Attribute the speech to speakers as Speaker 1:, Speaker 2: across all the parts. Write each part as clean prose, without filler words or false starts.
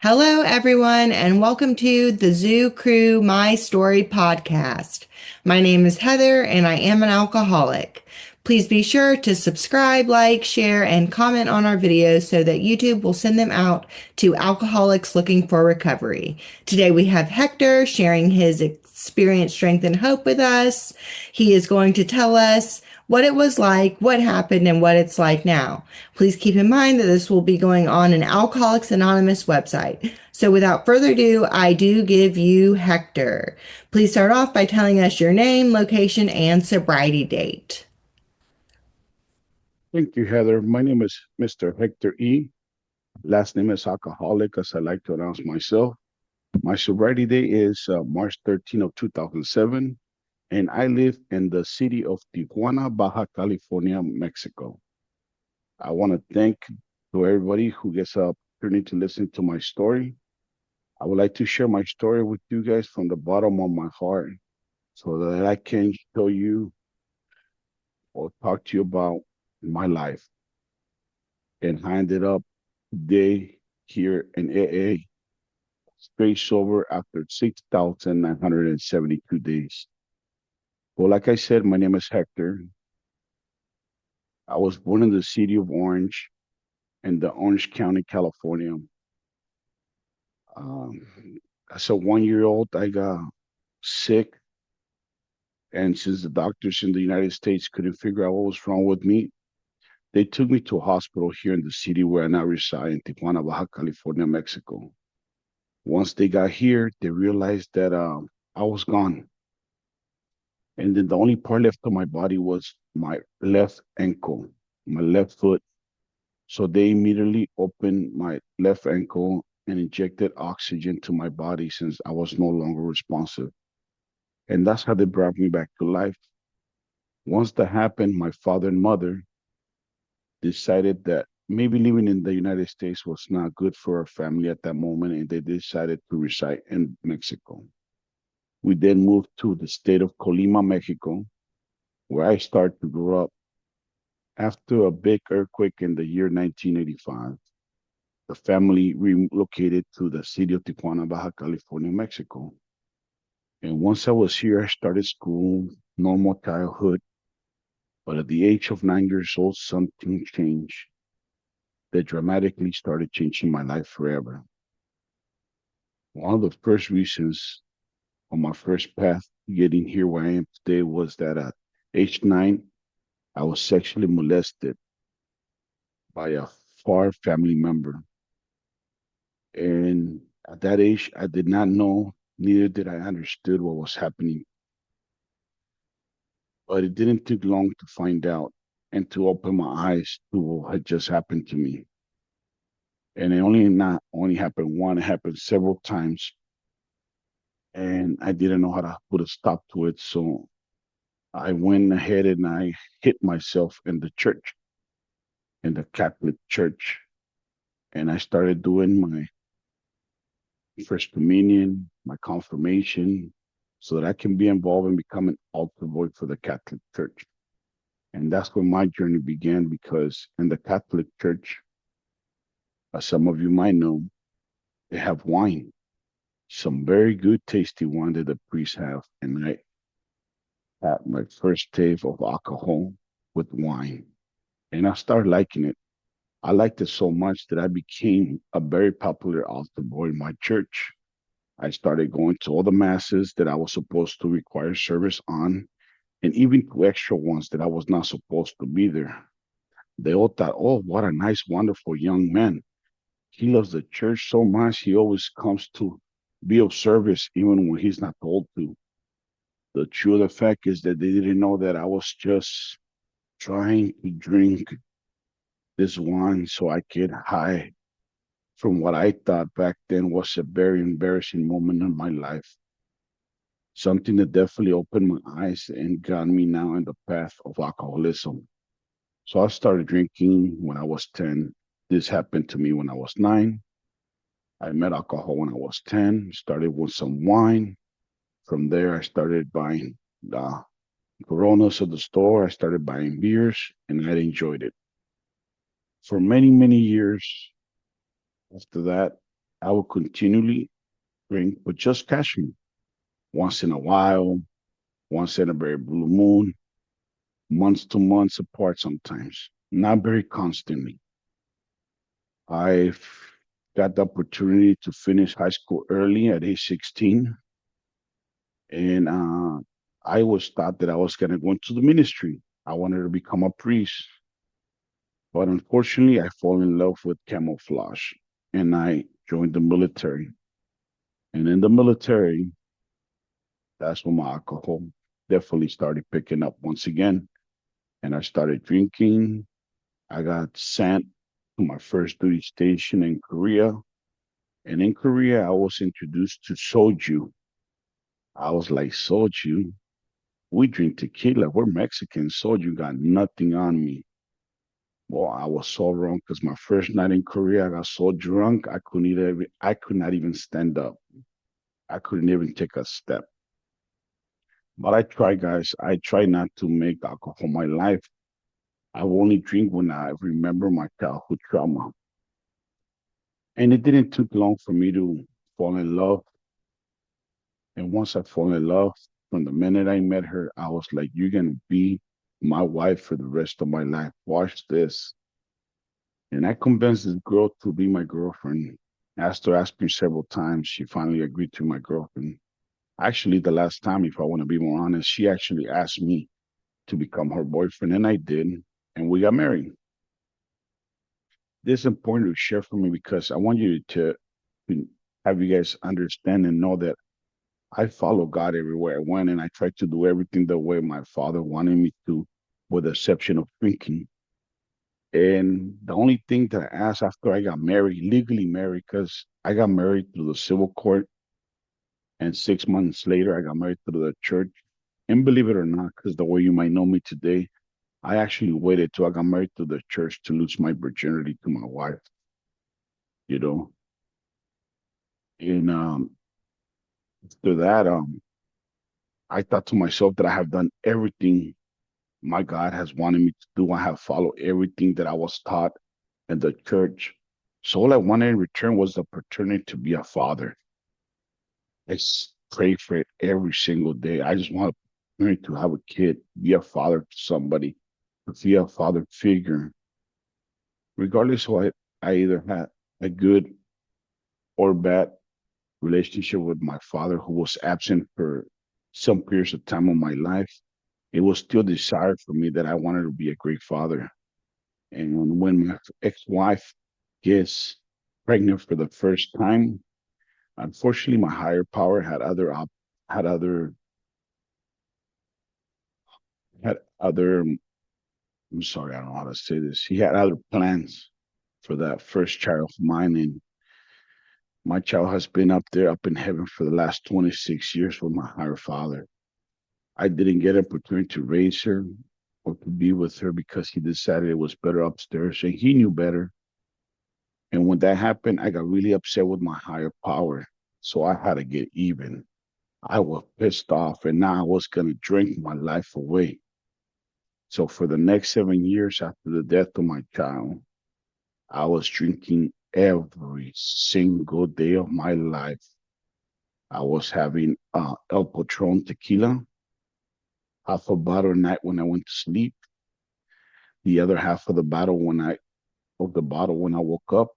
Speaker 1: Hello, everyone, and welcome to the Zoo Crew My Story podcast. My name is Heather, and I am an alcoholic. Please be sure to subscribe, like, share, and comment on our videos so that YouTube will send them out to alcoholics looking for recovery. Today we have Hector sharing his experience, strength, and hope with us. He is going to tell us what it was like, what happened, and what it's like now. Please keep in mind that this will be going on an Alcoholics Anonymous website. So without further ado, I do give you Hector. Please start off by telling us your name, location, and sobriety date.
Speaker 2: Thank you, Heather. My name is Mr. Hector E. Last name is Alcoholic, as I like to announce myself. My sobriety day is March 13 of 2007, and I live in the city of Tijuana, Baja California, Mexico. I want to thank to everybody who gets the opportunity to listen to my story. I would like to share my story with you guys from the bottom of my heart so that I can show you or talk to you about my life and how I ended up today here in AA, straight sober after 6,972 days. Well, like I said, my name is Hector. I was born in the city of Orange in the Orange County, California. Um, as a 1 year old, I got sick. And since the doctors in the United States couldn't figure out what was wrong with me, they took me to a hospital here in the city where I now reside in Tijuana, Baja California, Mexico. Once they got here, they realized that I was gone. And then the only part left of my body was my left ankle, my left foot. So they immediately opened my left ankle and injected oxygen to my body since I was no longer responsive. And that's how they brought me back to life. Once that happened, my father and mother decided that maybe living in the United States was not good for our family at that moment, and they decided to reside in Mexico. We then moved to the state of Colima, Mexico, where I started to grow up. After a big earthquake in the year 1985, the family relocated to the city of Tijuana, Baja California, Mexico. And once I was here, I started school, normal childhood. But at the age of 9 years old, something changed that dramatically started changing my life forever. One of the first reasons on my first path getting here where I am today was that at age 9, I was sexually molested by a far family member. And at that age, I did not know, neither did I understood what was happening. But it didn't take long to find out and to open my eyes to what had just happened to me. And it only not only happened one, it happened several times. And I didn't know how to put a stop to it. So I went ahead and I hit myself in the church, in the Catholic church. And I started doing my first communion, my confirmation, so that I can be involved and become an altar boy for the Catholic Church. And that's where my journey began because in the Catholic Church, as some of you might know, they have wine, some very good, tasty wine that the priests have. And I had my first taste of alcohol with wine, and I started liking it. I liked it so much that I became a very popular altar boy in my church. I started going to all the masses that I was supposed to require service on, and even to extra ones that I was not supposed to be there. They all thought, oh, what a nice, wonderful young man. He loves the church so much, he always comes to be of service even when he's not told to. The truth of the fact is that they didn't know that I was just trying to drink this wine so I could hide from what I thought back then was a very embarrassing moment in my life. Something that definitely opened my eyes and got me now in the path of alcoholism. So I started drinking when I was 10. This happened to me when I was 9. I met alcohol when I was 10, started with some wine. From there, I started buying the Coronas at the store. I started buying beers and I enjoyed it. For many, many years after that, I would continually drink, but just casually, once in a while, once in a very blue moon, months to months apart sometimes, not very constantly. I've got the opportunity to finish high school early at age 16, and I was thought that I was going to go into the ministry. I wanted to become a priest, but unfortunately, I fall in love with camouflage, and I joined the military. And in the military, that's when my alcohol definitely started picking up once again, and I started drinking. I got sent to my first duty station in Korea. And in Korea, I was introduced to soju. I was like, soju? We drink tequila. We're Mexican. Soju got nothing on me. Well, I was so wrong because my first night in Korea, I got so drunk I could not even stand up. I couldn't even take a step. But I try, guys. I try not to make alcohol my life. I only drink when I remember my childhood trauma. And it didn't take long for me to fall in love. And once I fall in love, from the minute I met her, I was like, you're going to be my wife for the rest of my life. Watch this. And I convinced this girl to be my girlfriend. After asking several times, she finally agreed to my girlfriend. Actually, the last time, if I want to be more honest, she actually asked me to become her boyfriend, and I did. And we got married. This is important to share for me because I want you to have you guys understand and know that I follow God everywhere I went, and I try to do everything the way my father wanted me to, with the exception of drinking. And the only thing that I asked after I got married, legally married, because I got married through the civil court, and 6 months later, I got married through the church. And believe it or not, because the way you might know me today, I actually waited till I got married to the church to lose my virginity to my wife, you know. And after that, I thought to myself that I have done everything my God has wanted me to do. I have followed everything that I was taught in the church. So all I wanted in return was the opportunity to be a father. Pray for it every single day. I just want to have a kid, be a father to somebody, to be a father figure. Regardless of what I either had a good or bad relationship with my father who was absent for some periods of time of my life, it was still desired for me that I wanted to be a great father. And when my ex-wife gets pregnant for the first time, unfortunately, my higher power had other had other. I'm sorry, I don't know how to say this. He had other plans for that first child of mine, and my child has been up there, up in heaven, for the last 26 years with my higher father. I didn't get an opportunity to raise her or to be with her because he decided it was better upstairs, and he knew better. And when that happened, I got really upset with my higher power. So I had to get even. I was pissed off, and now I was going to drink my life away. So for the next 7 years after the death of my child, I was drinking every single day of my life. I was having El Patron tequila, half a bottle a night when I went to sleep, the other half of the bottle when I woke up,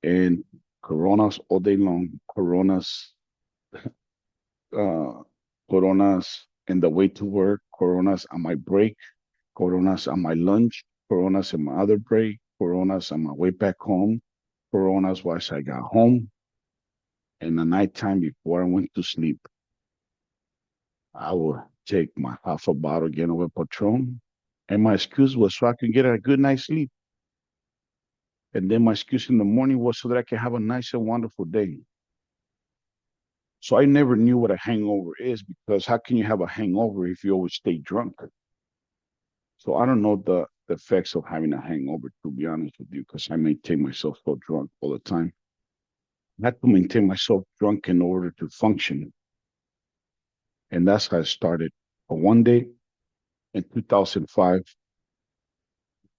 Speaker 2: and Coronas all day long. Uh, Coronas in the way to work, Coronas on my break, Coronas on my lunch, Coronas on my other break, Coronas on my way back home, Coronas once I got home, and the nighttime before I went to sleep, I would take my half a bottle again of Patron, and my excuse was so I could get a good night's sleep. And then my excuse in the morning was so that I can have a nice and wonderful day. So I never knew what a hangover is because how can you have a hangover if you always stay drunk? So I don't know the effects of having a hangover, to be honest with you, because I maintain myself so drunk all the time. I had to maintain myself drunk in order to function. And that's how I started. But one day in 2005, I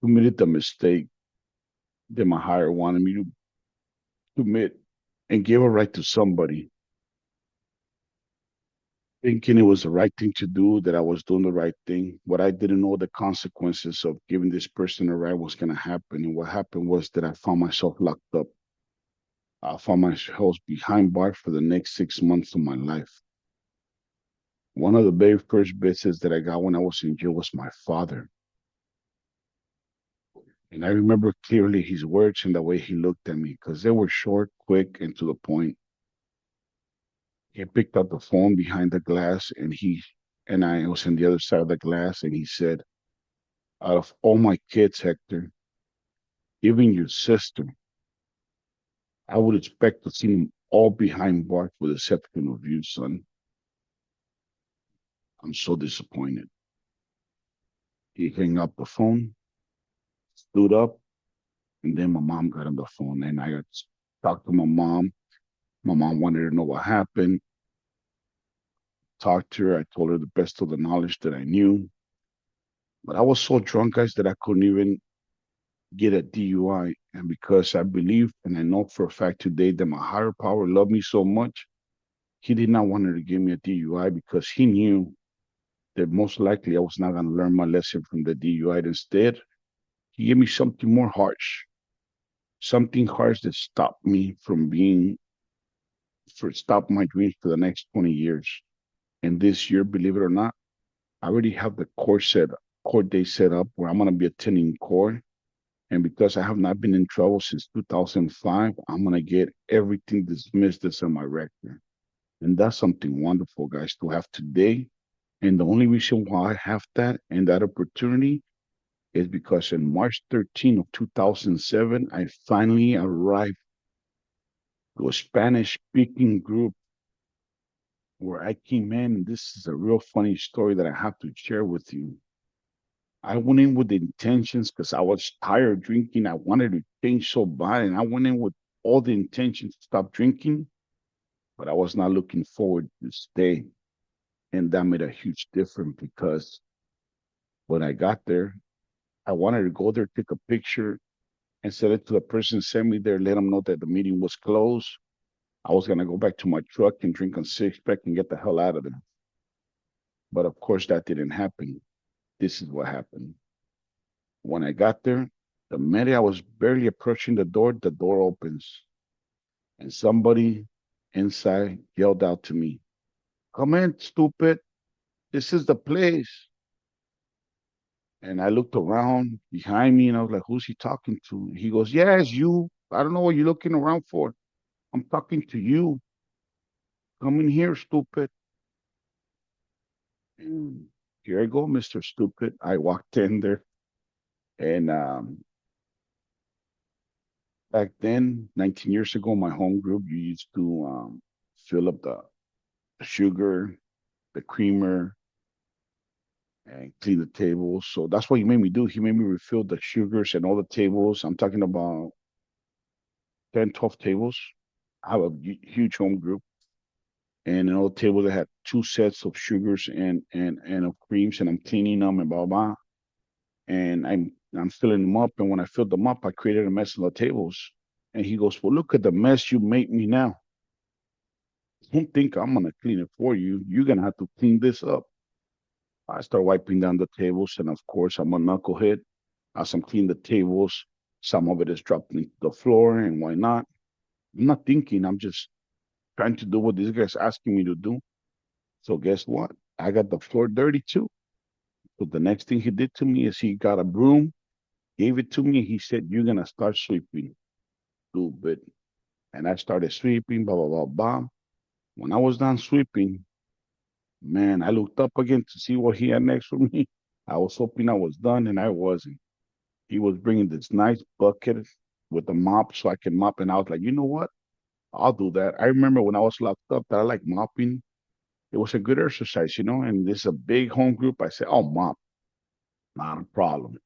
Speaker 2: committed the mistake that my higher wanted me to commit and give a right to somebody, thinking it was the right thing to do, that I was doing the right thing. What I didn't know, the consequences of giving this person a right was going to happen. And what happened was that I found myself locked up. I found myself behind bars for the next 6 months of my life. One of the very first visits that I got when I was in jail was my father. And I remember clearly his words and the way he looked at me because they were short, quick, and to the point. He picked up the phone behind the glass and I was on the other side of the glass and he said, out of all my kids, Hector, even your sister, I would expect to see them all behind bars with the exception of you, son. I'm so disappointed. He hung up the phone, stood up, and then my mom got on the phone and I got talked to my mom. My mom wanted to know what happened. Talked to her. I told her the best of the knowledge that I knew. But I was so drunk, guys, that I couldn't even get a DUI. And because I believe and I know for a fact today that my higher power loved me so much, he did not want her to give me a DUI because he knew that most likely I was not going to learn my lesson from the DUI. Instead, he gave me something more harsh, something harsh that stopped me from stopped my dreams for the next 20 years. And this year, believe it or not, I already have the court day set up where I'm going to be attending court. And because I have not been in trouble since 2005, I'm going to get everything dismissed that's on my record. And that's something wonderful, guys, to have today. And the only reason why I have that and that opportunity is because in March 13 of 2007, I finally arrived to a Spanish speaking group where I came in. And this is a real funny story that I have to share with you. I went in with the intentions because I was tired drinking. I wanted to change so bad. And I went in with all the intentions to stop drinking, but I was not looking forward to stay. And that made a huge difference because when I got there, I wanted to go there, take a picture, and send it to the person sent me there, let them know that the meeting was closed. I was going to go back to my truck and drink a six pack and get the hell out of there. But of course, that didn't happen. This is what happened. When I got there, the minute I was barely approaching the door opens, and somebody inside yelled out to me, "Come in, stupid. This is the place." And I looked around behind me and I was like, "Who's he talking to?" He goes, "Yeah, it's you. I don't know what you're looking around for. I'm talking to you. Come in here, stupid." And here I go, Mr. Stupid. I walked in there and back then, 19 years ago, my home group, you used to fill up the sugar, the creamer, and clean the tables. So that's what he made me do. He made me refill the sugars and all the tables. I'm talking about 10, 12 tables. I have a huge home group. And in all the tables, I had two sets of sugars and of creams, and I'm cleaning them and blah, blah. And I'm filling them up. And when I filled them up, I created a mess on the tables. And he goes, "Well, look at the mess you made me now. Don't think I'm gonna clean it for you. You're gonna have to clean this up." I start wiping down the tables, and of course, I'm a knucklehead. As I'm cleaning the tables, some of it is dropping into the floor, and why not? I'm not thinking. I'm just trying to do what this guy's asking me to do. So guess what? I got the floor dirty too. So the next thing he did to me is he got a broom, gave it to me. He said, "You're gonna start sweeping, stupid." And I started sweeping, blah blah blah blah. When I was done sweeping, man, I looked up again to see what he had next for me. I was hoping I was done, and I wasn't. He was bringing this nice bucket with a mop so I can mop, and I was like, you know what? I'll do that. I remember when I was locked up that I like mopping. It was a good exercise, and this is a big home group. I said, "Oh, mop, not a problem."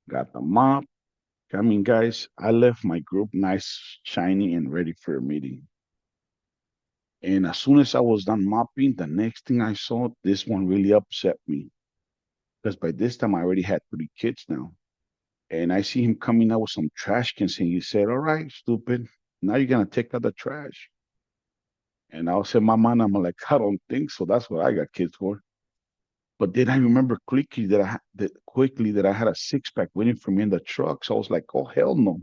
Speaker 2: Got the mop. I mean, guys, I left my group nice, shiny, and ready for a meeting. And as soon as I was done mopping, the next thing I saw, this one really upset me because by this time I already had 3 kids now. And I see him coming out with some trash cans and he said, "All right, stupid. Now you're gonna take out the trash. And I'll say, my mind, I'm like, I don't think so. That's what I got kids for. But then I remember quickly that I had a six pack waiting for me in the truck. So I was like, oh hell no.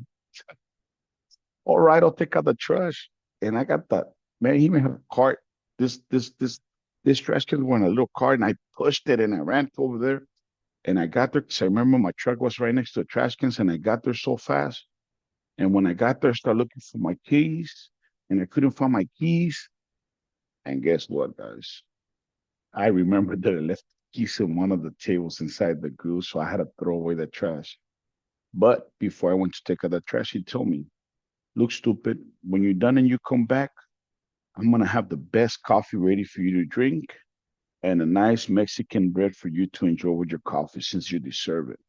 Speaker 2: All right, I'll take out the trash. And I got that. Man, he even had a cart. This this this this trash can were in a little cart, and I pushed it and I ran over there. And I got there because I remember my truck was right next to the trash cans, and I got there so fast. And when I got there, I started looking for my keys, and I couldn't find my keys. And guess what, guys? I remember that I left keys on one of the tables inside the grill, so I had to throw away the trash. But before I went to take out the trash, he told me, look, stupid, when you're done and you come back, I'm gonna have the best coffee ready for you to drink and a nice Mexican bread for you to enjoy with your coffee since you deserve it.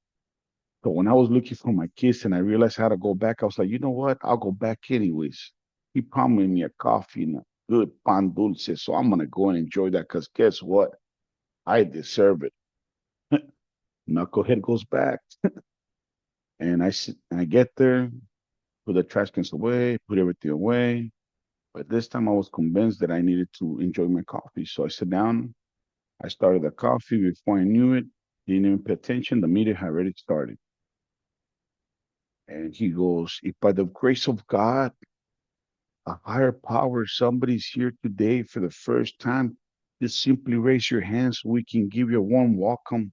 Speaker 2: So when I was looking for my kids and I realized how to go back, I was like, you know what? I'll go back anyways. He promised me a coffee and a good pan dulce, so I'm gonna go and enjoy that because guess what? I deserve it. Knucklehead goes back, and I get there, put the trash cans away, put everything away. But this time I was convinced that I needed to enjoy my coffee. So I sat down, I started the coffee. Before I knew it, didn't even pay attention. The meeting had already started. And he goes, if by the grace of God, a higher power, somebody's here today for the first time, just simply raise your hands so we can give you a warm welcome.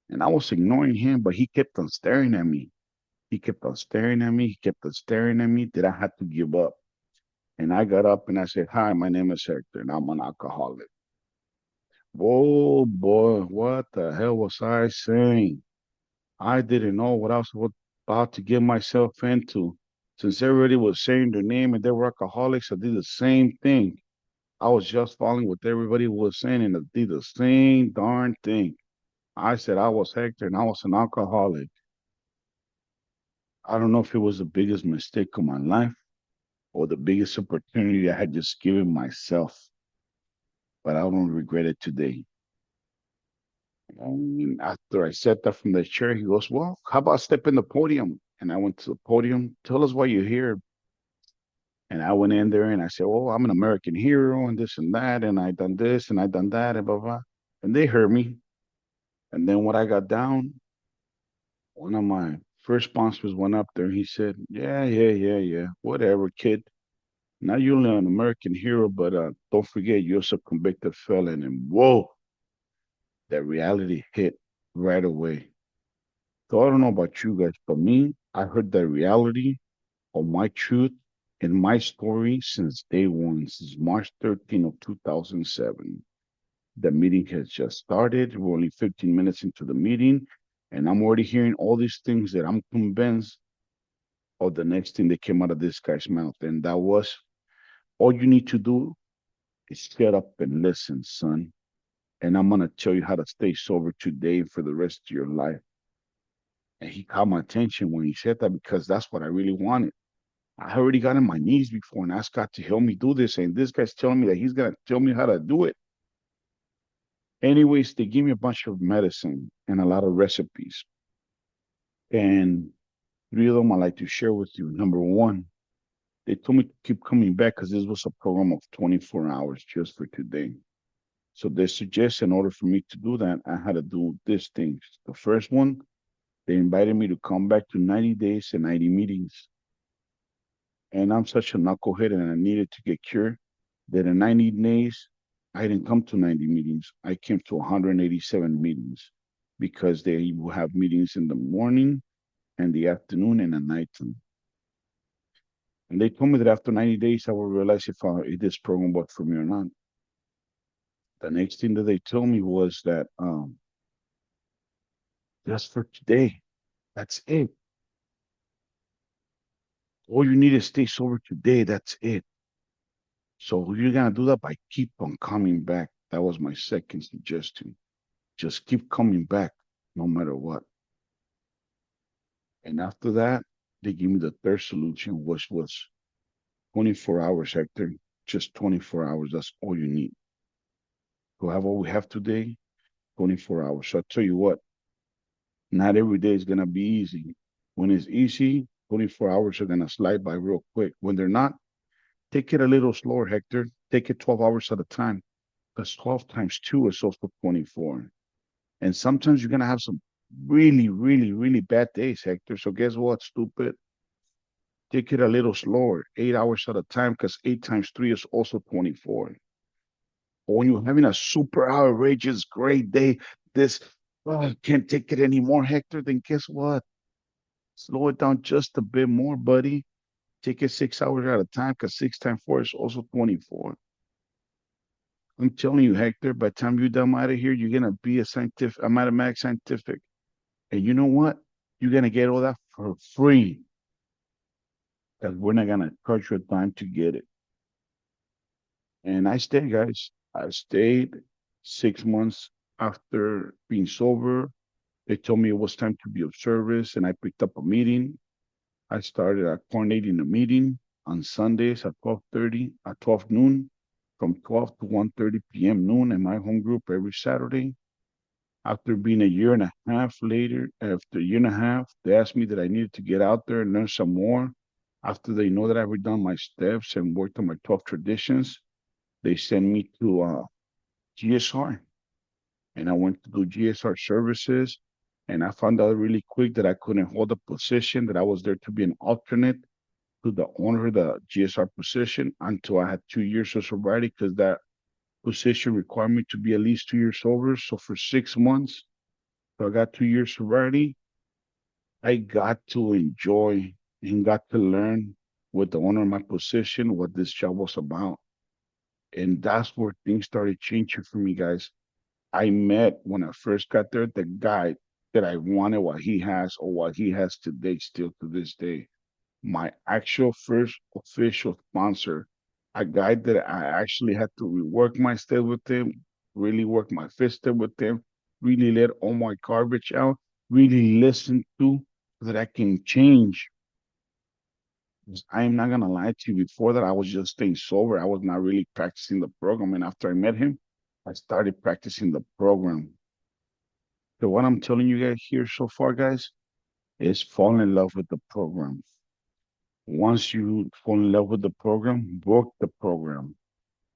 Speaker 2: And I was ignoring him, but he kept on staring at me. He kept on staring at me. He kept on staring at me that I had to give up. And I got up and I said, hi, my name is Hector and I'm an alcoholic. Whoa, boy, what the hell was I saying? I didn't know what I was about to get myself into. Since everybody was saying their name and they were alcoholics, I did the same thing. I was just following what everybody was saying and I did the same darn thing. I said I was Hector and I was an alcoholic. I don't know if it was the biggest mistake of my life or the biggest opportunity I had just given myself, but I don't regret it today. And after I sat up from the chair, he goes, well, how about step in the podium? And I went to the podium. Tell us why you're here. And I went in there and I said, oh, I'm an American hero and this and that. And I done this and I done that and blah, blah. And they heard me. And then when I got down, one of my first sponsors went up there and he said, yeah. Whatever, kid. Now you're an American hero, but don't forget you're also a convicted felon. And whoa, that reality hit right away. So I don't know about you guys, but me, I heard the reality of my truth and my story since day one, since March 13th of 2007. The meeting has just started. We're only 15 minutes into the meeting, and I'm already hearing all these things that I'm convinced of the next thing that came out of this guy's mouth. And that was, all you need to do is shut up and listen, son. And I'm going to tell you how to stay sober today and for the rest of your life. And he caught my attention when he said that because that's what I really wanted. I already got on my knees before and asked God to help me do this. And this guy's telling me that he's going to tell me how to do it. Anyways, they gave me a bunch of medicine and a lot of recipes. And three of them I'd like to share with you. Number one, they told me to keep coming back because this was a program of 24 hours just for today. So they suggest in order for me to do that, I had to do these things. The first one, they invited me to come back to 90 days and 90 meetings. And I'm such a knucklehead and I needed to get cured that in 90 days, I didn't come to 90 meetings. I came to 187 meetings because they will have meetings in the morning and the afternoon and at nighttime. And they told me that after 90 days, I will realize if this program worked for me or not. The next thing that they told me was that just for today, that's it. All you need is stay sober today. That's it. So you're gonna do that by keep on coming back. That was my second suggestion. Just keep coming back no matter what. And after that, they gave me the third solution, which was 24 hours, Hector. Just 24 hours. That's all you need. To have what we have today, 24 hours. So I tell you what, not every day is gonna be easy. When it's easy, 24 hours are gonna slide by real quick. When they're not, take it a little slower, Hector. Take it 12 hours at a time. Because 12 times 2 is also 24. And sometimes you're gonna have some really, really, really bad days, Hector. So guess what, stupid? Take it a little slower, 8 hours at a time, because 8 times 3 is also 24. Or when you're having a super outrageous great day, this I can't take it anymore, Hector, then guess what? Slow it down just a bit more, buddy. Take it 6 hours at a time, because 6 times 4 is also 24. I'm telling you, Hector, by the time you're done out of here, you're gonna be a mathematics scientific. And you know what? You're gonna get all that for free. Because we're not gonna charge you a dime to get it. And I stayed, guys. I stayed 6 months after being sober. They told me it was time to be of service, and I picked up a meeting. I started coordinating a meeting on Sundays at 12:30, at 12 noon, from 12 to 1:30 p.m. noon in my home group every Saturday. After being a year and a half later, after a year and a half, they asked me that I needed to get out there and learn some more. After they know that I've redone my steps and worked on my 12 traditions, they sent me to GSR, and I went to do GSR services. And I found out really quick that I couldn't hold a position, that I was there to be an alternate to the owner of the GSR position until I had 2 years of sobriety, because that position required me to be at least 2 years sober. So for 6 months, so I got 2 years sobriety. I got to enjoy and got to learn with the owner of my position what this job was about. And that's where things started changing for me, guys. I met when I first got there the guy that I wanted what he has, or what he has today, still to this day. My actual first official sponsor, a guy that I actually had to rework my step with him, really work my fist step with him, really let all my garbage out, really listen to, so that I can change. 'Cause I am not gonna lie to you. Before that, I was just staying sober. I was not really practicing the program. And after I met him, I started practicing the program. So what I'm telling you guys here so far, guys, is fall in love with the program. Once you fall in love with the program, work the program.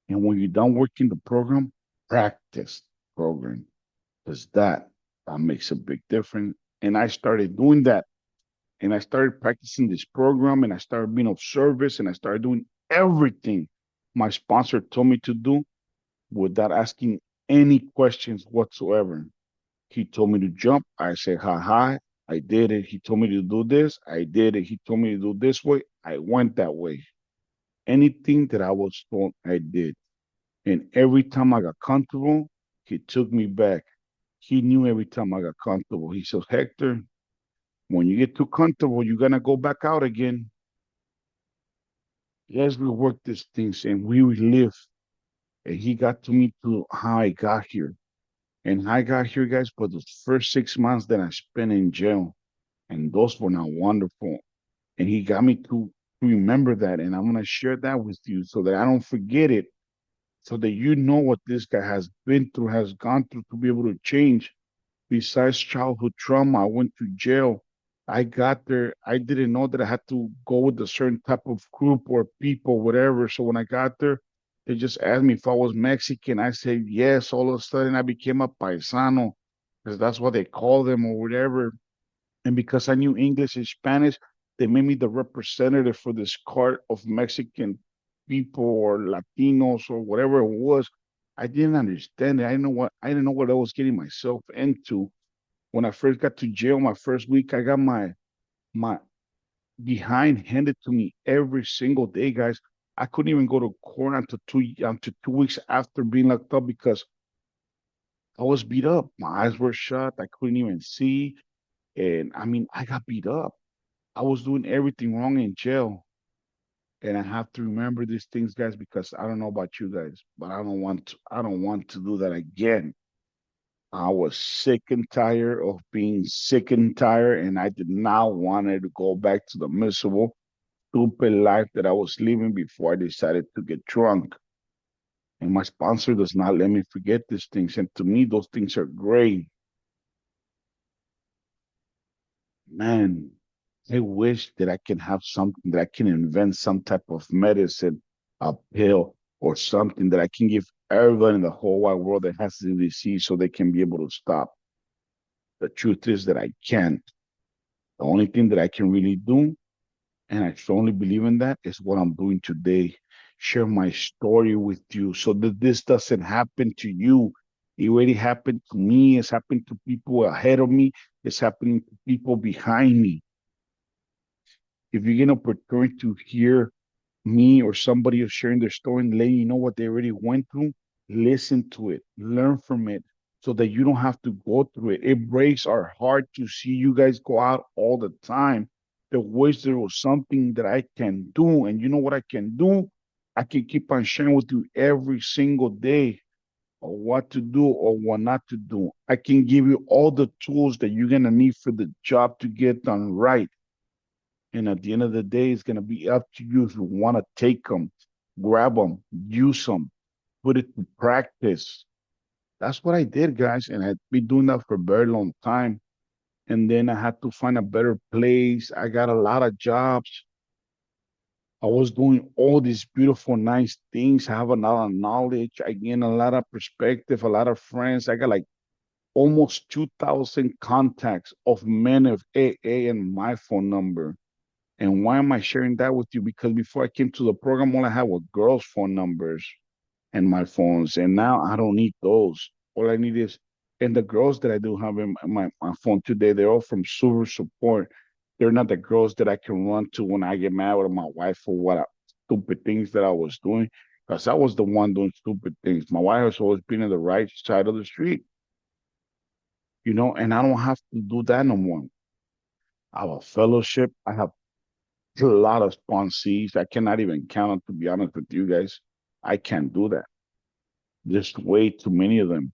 Speaker 2: And when you're done working the program, practice the program. Because that makes a big difference. And I started doing that. And I started practicing this program, and I started being of service, and I started doing everything my sponsor told me to do without asking any questions whatsoever. He told me to jump. I said, hi, hi. I did it. He told me to do this. I did it. He told me to do this way. I went that way. Anything that I was told, I did. And every time I got comfortable, he took me back. He knew every time I got comfortable. He says, Hector, when you get too comfortable, you're going to go back out again. Yes, we work these things and we live. And he got to me to how I got here. And I got here, guys, for the first 6 months that I spent in jail. And those were not wonderful. And he got me to remember that. And I'm going to share that with you so that I don't forget it, so that you know what this guy has been through, has gone through to be able to change. Besides childhood trauma, I went to jail. I got there. I didn't know that I had to go with a certain type of group or people, whatever. So when I got there, they just asked me if I was Mexican. I said yes. All of a sudden, I became a paisano, because that's what they call them or whatever. And because I knew English and Spanish, they made me the representative for this card of Mexican people or Latinos or whatever it was. I didn't understand it. I didn't know what I was getting myself into. When I first got to jail, my first week, I got my behind handed to me every single day, guys. I couldn't even go to court until 2 weeks after being locked up, because I was beat up. My eyes were shut. I couldn't even see. And I mean, I got beat up. I was doing everything wrong in jail. And I have to remember these things, guys, because I don't know about you guys, but I don't want to do that again. I was sick and tired of being sick and tired, and I did not want to go back to the miserable, stupid life that I was living before I decided to get drunk. And my sponsor does not let me forget these things. And to me, those things are great. Man, I wish that I can have something that I can invent some type of medicine, a pill, or something that I can give everyone in the whole wide world that has the disease so they can be able to stop. The truth is that I can't. The only thing that I can really do, and I strongly believe in that, is what I'm doing today. Share my story with you so that this doesn't happen to you. It already happened to me. It's happened to people ahead of me. It's happening to people behind me. If you get an opportunity to hear me or somebody else sharing their story and letting you know what they already went through, listen to it, learn from it so that you don't have to go through it. It breaks our heart to see you guys go out all the time. The wish there was something that I can do. And you know what I can do? I can keep on sharing with you every single day or what to do or what not to do. I can give you all the tools that you're going to need for the job to get done right. And at the end of the day, it's going to be up to you if you want to take them, grab them, use them, put it to practice. That's what I did, guys. And I've been doing that for a very long time. And then I had to find a better place. I got a lot of jobs. I was doing all these beautiful, nice things. I have a lot of knowledge. I gained a lot of perspective, a lot of friends. I got like almost 2,000 contacts of men of AA and my phone number. And why am I sharing that with you? Because before I came to the program, all I had were girls' phone numbers and my phones. And now I don't need those. All I need is, and the girls that I do have in my phone today, they're all from super support. They're not the girls that I can run to when I get mad with my wife for stupid things that I was doing. Because I was the one doing stupid things. My wife has always been on the right side of the street, and I don't have to do that no more. I have a fellowship. I have a lot of sponsees. I cannot even count them, to be honest with you guys. I can't do that. There's way too many of them.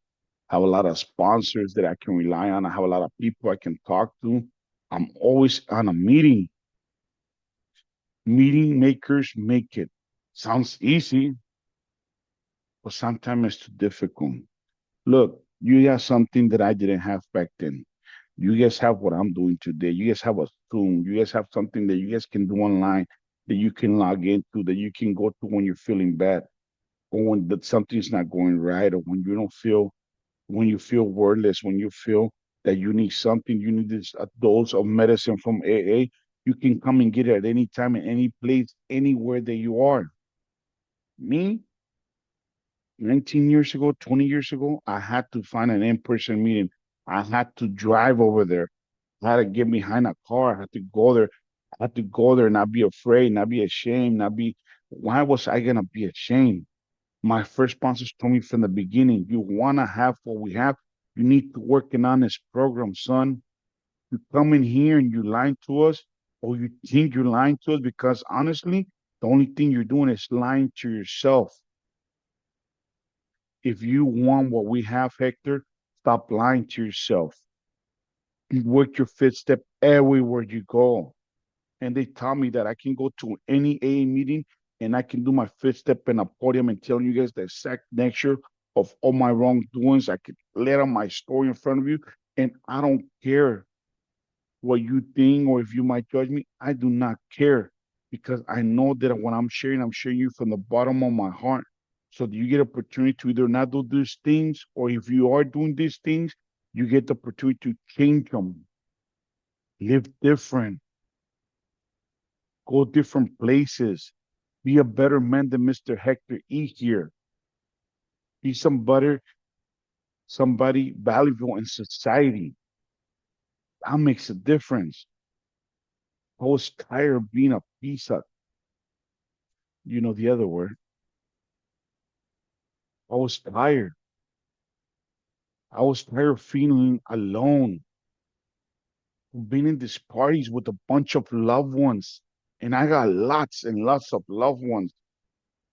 Speaker 2: I have a lot of sponsors that I can rely on. I have a lot of people I can talk to. I'm always on a meeting. Meeting makers make it. Sounds easy, but sometimes it's too difficult. Look, you got something that I didn't have back then. You guys have what I'm doing today. You guys have a Zoom. You guys have something that you guys can do online that you can log into, that you can go to when you're feeling bad, or when that something's not going right, or when you feel wordless, when you feel that you need something, you need this a dose of medicine from AA. You can come and get it at any time, in any place, anywhere that you are. Me, 19 years ago, 20 years ago, I had to find an in-person meeting. I had to drive over there. I had to get behind a car. I had to go there. I had to go there, not be afraid, not be ashamed, not be. Why was I gonna be ashamed? My first sponsors told me from the beginning, you wanna have what we have, you need to work an honest program, son. You come in here and you lying to us, or you think you're lying to us because honestly, the only thing you're doing is lying to yourself. If you want what we have, Hector, stop lying to yourself. You work your footstep everywhere you go. And they tell me that I can go to any AA meeting and I can do my fifth step in a podium and tell you guys the exact nature of all my wrongdoings. I could lay out my story in front of you, and I don't care what you think or if you might judge me. I do not care because I know that when I'm sharing you from the bottom of my heart. So that you get opportunity to either not do these things, or if you are doing these things, you get the opportunity to change them, live different, go different places, be a better man than Mr. Hector E here. Be somebody valuable in society. That makes a difference. I was tired of being a piece of, the other word. I was tired. I was tired of feeling alone, of being in these parties with a bunch of loved ones. And I got lots and lots of loved ones.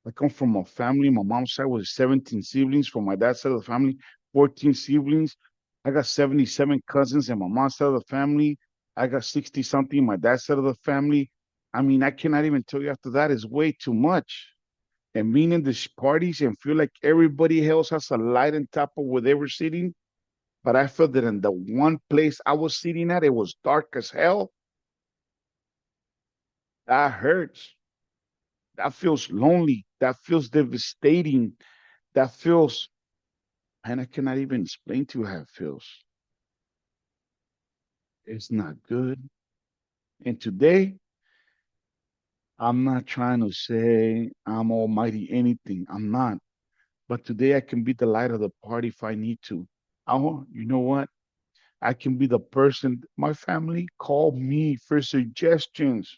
Speaker 2: I come from a family. My mom's side was 17 siblings. From my dad's side of the family, 14 siblings. I got 77 cousins in my mom's side of the family. I got 60 something in my dad's side of the family. I mean, I cannot even tell you after that is way too much. And being in these parties and feel like everybody else has a light on top of where they were sitting. But I felt that in the one place I was sitting at, it was dark as hell. That hurts. That feels lonely. That feels devastating. That feels, and I cannot even explain to you how it feels. It's not good. And today, I'm not trying to say I'm almighty anything. I'm not. But today I can be the light of the party if I need to. Oh, you know what? I can be the person. My family called me for suggestions.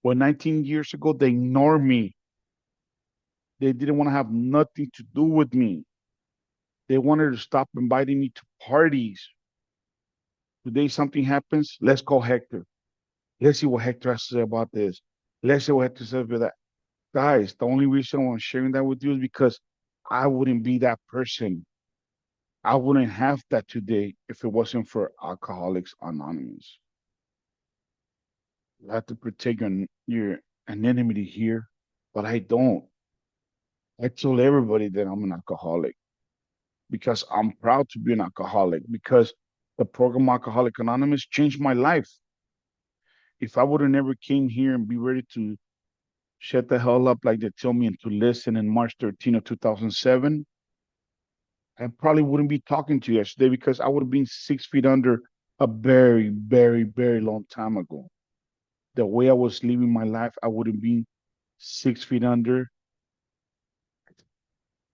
Speaker 2: When 19 years ago, they ignored me. They didn't want to have nothing to do with me. They wanted to stop inviting me to parties. Today something happens. Let's call Hector. Let's see what Hector has to say about this. Let's see what Hector says about that. Guys, the only reason I'm sharing that with you is because I wouldn't be that person. I wouldn't have that today if it wasn't for Alcoholics Anonymous. You have to protect your anonymity here, but I don't. I tell everybody that I'm an alcoholic because I'm proud to be an alcoholic because the program Alcoholic Anonymous changed my life. If I would have never came here and be ready to shut the hell up like they tell me and to listen in March 13 of 2007, I probably wouldn't be talking to you yesterday because I would have been 6 feet under a very, very, very long time ago. The way I was living my life, I would have been 6 feet under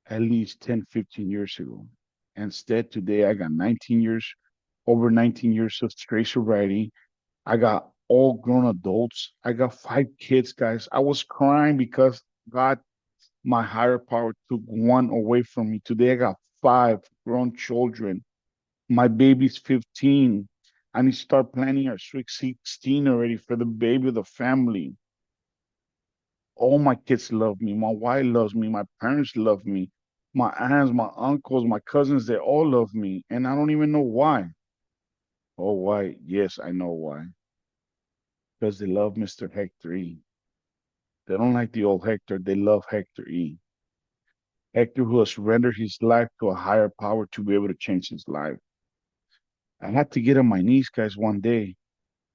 Speaker 2: at least 10, 15 years ago. Instead, today I got 19 years, over 19 years of straight sobriety. I got all grown adults. I got 5 kids, guys. I was crying because God, my higher power, took one away from me. Today I got 5 grown children. My baby's 15. I need to start planning our sweet 16 already for the baby of the family. All my kids love me. My wife loves me. My parents love me. My aunts, my uncles, my cousins, they all love me. And I don't even know why. Oh, why? Yes, I know why. Because they love Mr. Hector E. They don't like the old Hector. They love Hector E. Hector who has surrendered his life to a higher power to be able to change his life. I had to get on my knees, guys, one day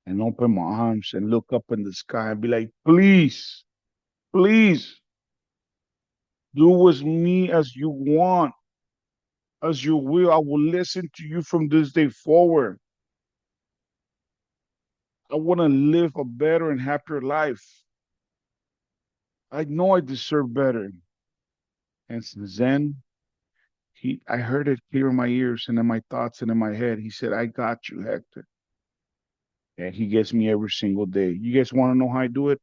Speaker 2: and open my arms and look up in the sky and be like, please, please do with me as you want, as you will. I will listen to you from this day forward. I want to live a better and happier life. I know I deserve better. And since then, I heard it clear in my ears and in my thoughts and in my head. He said, I got you, Hector. And he gets me every single day. You guys want to know how I do it?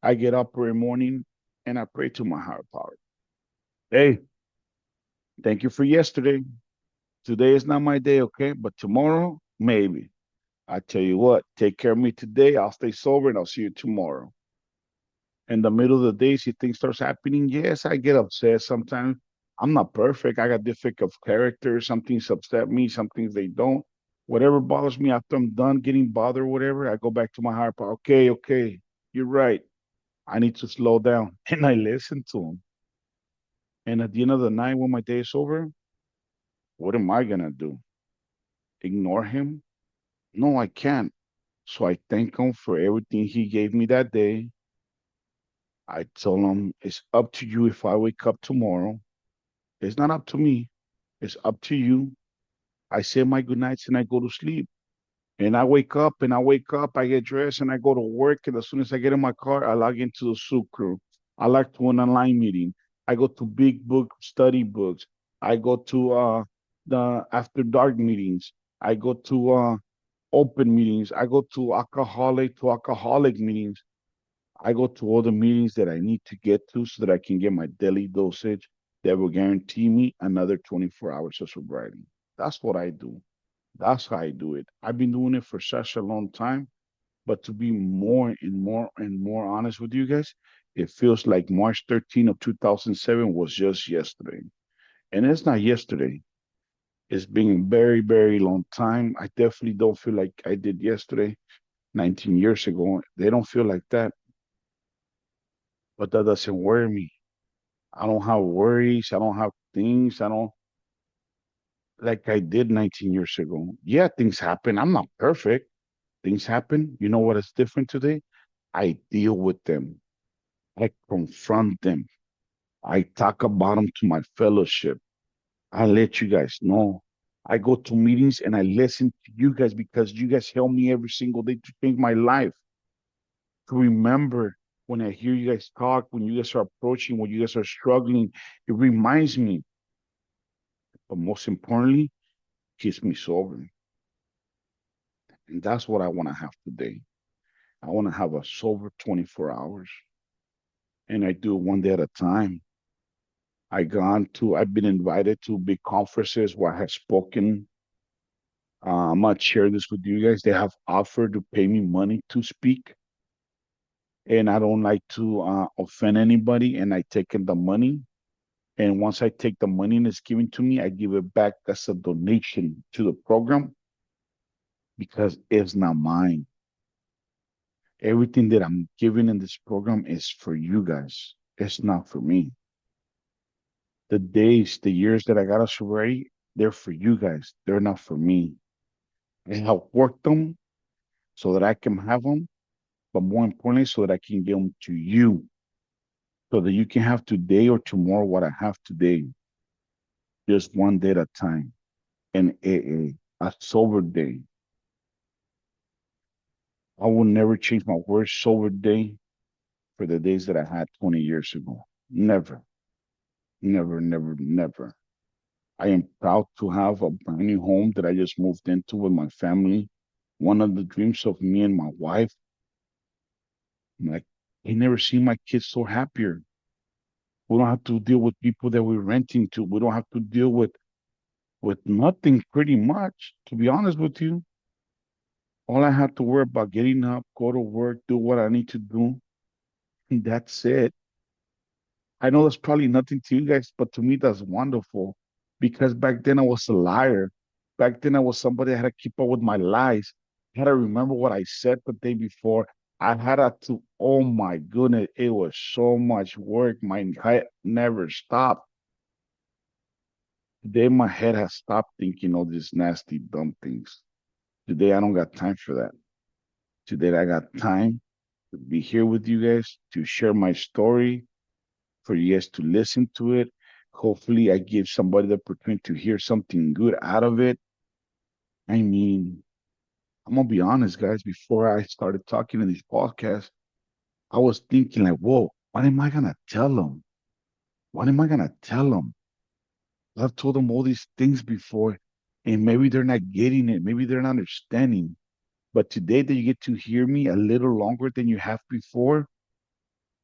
Speaker 2: I get up every morning and I pray to my higher power. Hey, thank you for yesterday. Today is not my day, okay? But tomorrow, maybe. I tell you what, take care of me today. I'll stay sober and I'll see you tomorrow. In the middle of the day, see things starts happening. Yes, I get upset sometimes. I'm not perfect. I got difficult character. Some things upset me, some things they don't. Whatever bothers me after I'm done getting bothered, whatever, I go back to my higher power. Okay, okay, you're right. I need to slow down. And I listen to him. And at the end of the night, when my day is over, what am I gonna do? Ignore him? No, I can't. So I thank him for everything he gave me that day. I tell him it's up to you if I wake up tomorrow. It's not up to me. It's up to you. I say my good nights and I go to sleep. And I wake up and I wake up, I get dressed and I go to work. And as soon as I get in my car, I log into the Soup Crew. I like to an online meeting. I go to big book study books. I go to the after dark meetings. I go to open meetings. I go to alcoholic meetings. I go to all the meetings that I need to get to so that I can get my daily dosage that will guarantee me another 24 hours of sobriety. That's what I do. That's how I do it. I've been doing it for such a long time, but to be more and more and more honest with you guys, it feels like March 13th of 2007 was just yesterday. And it's not yesterday. It's been a very, very long time. I definitely don't feel like I did yesterday, 19 years ago. They don't feel like that, but that doesn't worry me. I don't have worries. I don't have things. I don't like I did 19 years ago. Yeah, things happen. I'm not perfect. Things happen. You know what is different today? I deal with them. I confront them. I talk about them to my fellowship. I let you guys know. I go to meetings and I listen to you guys because you guys help me every single day to change my life. To remember when I hear you guys talk, when you guys are approaching, when you guys are struggling, it reminds me. But most importantly, keeps me sober. And that's what I want to have today. I want to have a sober 24 hours. And I do it one day at a time. I've been invited to big conferences where I have spoken. I'm not share this with you guys. They have offered to pay me money to speak, and I don't like to offend anybody. And I take in the money, and once I take the money and it's given to me, I give it back as a donation to the program because it's not mine. Everything that I'm giving in this program is for you guys. It's not for me. The days, the years that I got a sobriety, they're for you guys. They're not for me. I help work them so that I can have them, but more importantly, so that I can give them to you, so that you can have today or tomorrow what I have today, just one day at a time. And a sober day. I will never change my word sober day for the days that I had 20 years ago. Never, never, never, never. I am proud to have a brand new home that I just moved into with my family. One of the dreams of me and my wife, like, I never seen my kids so happier. We don't have to deal with people that we're renting to. We don't have to deal with nothing pretty much, to be honest with you. All I have to worry about getting up, go to work, do what I need to do. And that's it. I know that's probably nothing to you guys, but to me that's wonderful. Because back then I was a liar. Back then I was somebody that had to keep up with my lies. I had to remember what I said the day before. I had to, oh my goodness, it was so much work. My head never stopped. Today my head has stopped thinking all these nasty, dumb things. Today I don't got time for that. Today I got time to be here with you guys, to share my story, for you guys to listen to it. Hopefully I give somebody the opportunity to hear something good out of it. I mean, I'm gonna be honest, guys, before I started talking in these podcasts, I was thinking like, whoa, what am I gonna tell them? What am I gonna tell them? I've told them all these things before, and maybe they're not getting it, maybe they're not understanding. But today that you get to hear me a little longer than you have before,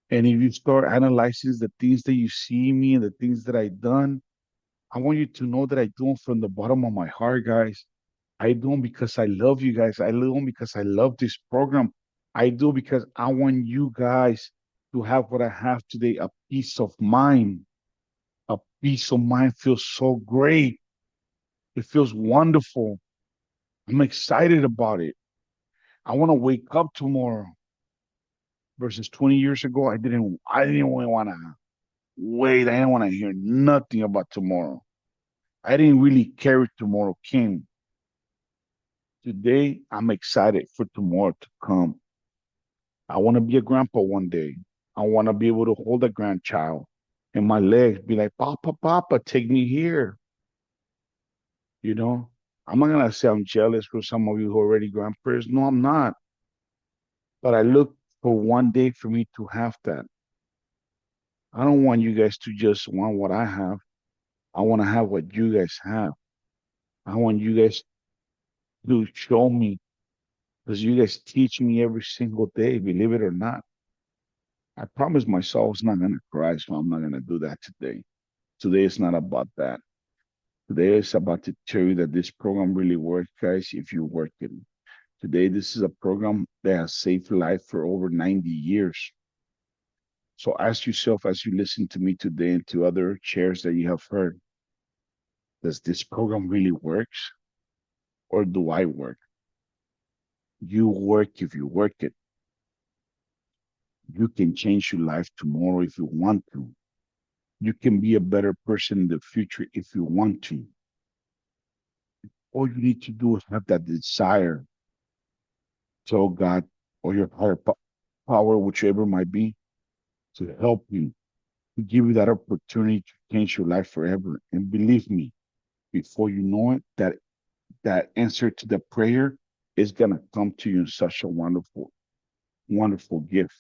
Speaker 2: and if you start analyzing the things that you see me and the things that I've done, I want you to know that I do them from the bottom of my heart, guys. I do them because I love you guys. I do them because I love this program. I do because I want you guys to have what I have today, a peace of mind. A peace of mind feels so great. It feels wonderful. I'm excited about it. I want to wake up tomorrow versus 20 years ago. I didn't even want to wait. I didn't want to hear nothing about tomorrow. I didn't really care if tomorrow came. Today, I'm excited for tomorrow to come. I want to be a grandpa one day. I want to be able to hold a grandchild in my legs, be like, Papa, Papa, take me here. You know, I'm not going to say I'm jealous for some of you who are already grandparents. No, I'm not. But I look for one day for me to have that. I don't want you guys to just want what I have. I want to have what you guys have. I want you guys to show me because you guys teach me every single day, believe it or not. I promise myself it's not going to cry, so I'm not going to do that today. Today is not about that. Today is about to tell you that this program really works, guys, if you work it. Today, this is a program that has saved life for over 90 years. So ask yourself as you listen to me today and to other shares that you have heard, does this program really works or do I work? You work if you work it. You can change your life tomorrow if you want to. You can be a better person in the future if you want to. All you need to do is have that desire. Tell God or your higher power. power, whichever might be, to help you, to give you that opportunity to change your life forever. And believe me, before you know it, that answer to the prayer is gonna come to you in such a wonderful, wonderful gift.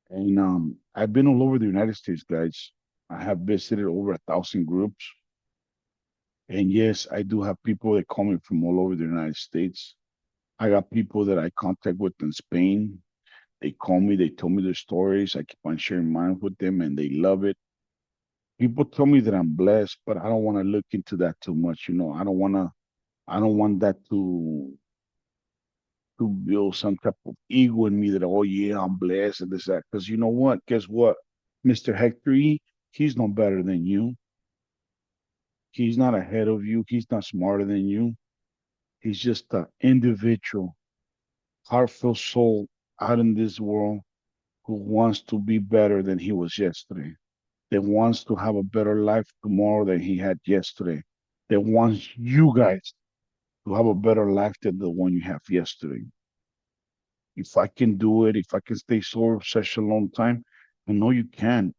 Speaker 2: And I've been all over the United States, guys. I have visited over 1,000 groups. And yes, I do have people that call me from all over the United States. I got people that I contact with in Spain. They call me, they tell me their stories. I keep on sharing mine with them and they love it. People tell me that I'm blessed, but I don't want to look into that too much. I don't want that to build some type of ego in me that, oh yeah, I'm blessed and this, that. Because you know what? Guess what? Mr. Hector, he's no better than you. He's not ahead of you. He's not smarter than you. He's just an individual, heartfelt soul out in this world who wants to be better than he was yesterday, that wants to have a better life tomorrow than he had yesterday, that wants you guys to have a better life than the one you have yesterday. If I can do it, if I can stay sober for such a long time, I know you can.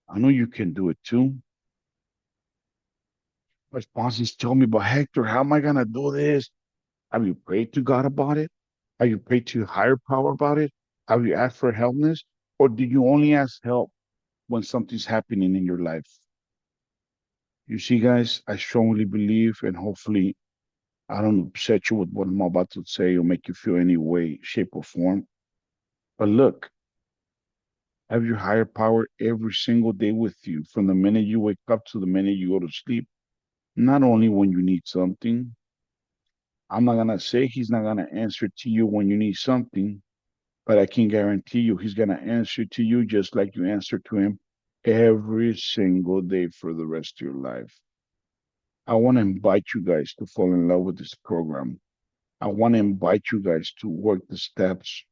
Speaker 2: I know you can do it too. My sponsors tell me, but Hector, how am I gonna do this? Have you prayed to God about it? Have you prayed to higher power about it? Have you asked for helpness? Or did you only ask help when something's happening in your life? You see, guys, I strongly believe, and hopefully I don't upset you with what I'm about to say or make you feel any way, shape, or form. But look, have your higher power every single day with you from the minute you wake up to the minute you go to sleep. Not only when you need something. I'm not going to say he's not going to answer to you when you need something, but I can guarantee you he's going to answer to you just like you answer to him every single day for the rest of your life. I want to invite you guys to fall in love with this program. I want to invite you guys to work the steps.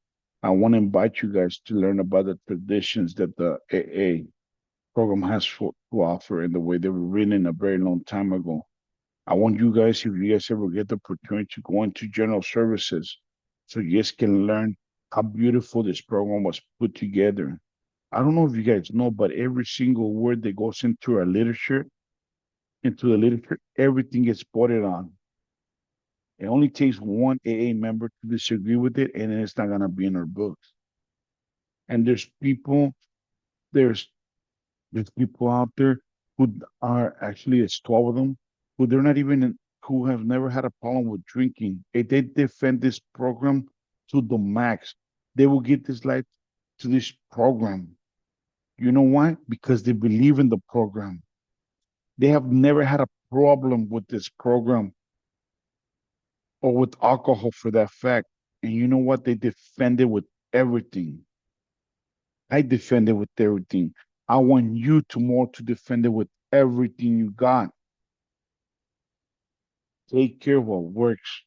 Speaker 2: I want to invite you guys to learn about the traditions that the AA program has to offer and the way they were written a very long time ago. I want you guys, if you guys ever get the opportunity to go into general services, so you guys can learn how beautiful this program was put together. I don't know if you guys know, but every single word that goes into the literature, everything gets spotted on. It only takes one AA member to disagree with it, and then it's not gonna be in our books. And there's there's people out there who are actually, it's 12 of them, who they're not even who have never had a problem with drinking. If they defend this program to the max, they will get this life to this program. You know why? Because they believe in the program. They have never had a problem with this program or with alcohol for that fact. And you know what? They defend it with everything. I defend it with everything. I want you tomorrow to defend it with everything you got. Take care of what works.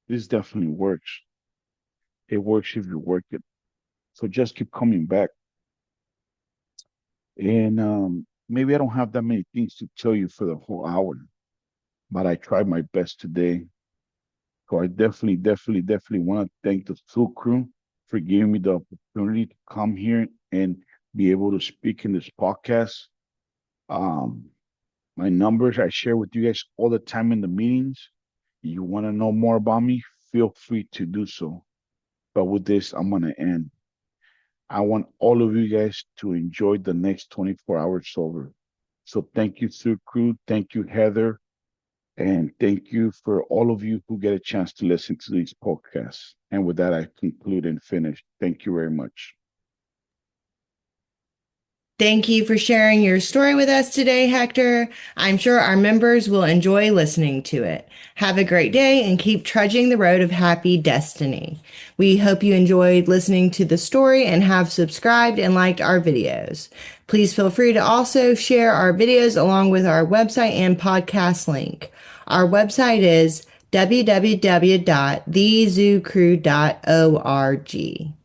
Speaker 2: This definitely works. It works if you work it. So just keep coming back. And maybe I don't have that many things to tell you for the whole hour, but I tried my best today. So I definitely want to thank the Thru crew for giving me the opportunity to come here and be able to speak in this podcast. Um, my numbers I share with you guys all the time in the meetings. You want to know more about me? Feel free to do so. But with this, I'm going to end. I want all of you guys to enjoy the next 24 hours sober. So thank you, Thru crew. Thank you, Heather. And thank you for all of you who get a chance to listen to these podcasts. And with that, I conclude and finish. Thank you very much.
Speaker 1: Thank you for sharing your story with us today, Hector. I'm sure our members will enjoy listening to it. Have a great day and keep trudging the road of happy destiny. We hope you enjoyed listening to the story and have subscribed and liked our videos. Please feel free to also share our videos along with our website and podcast link. Our website is www.thezoocrew.org.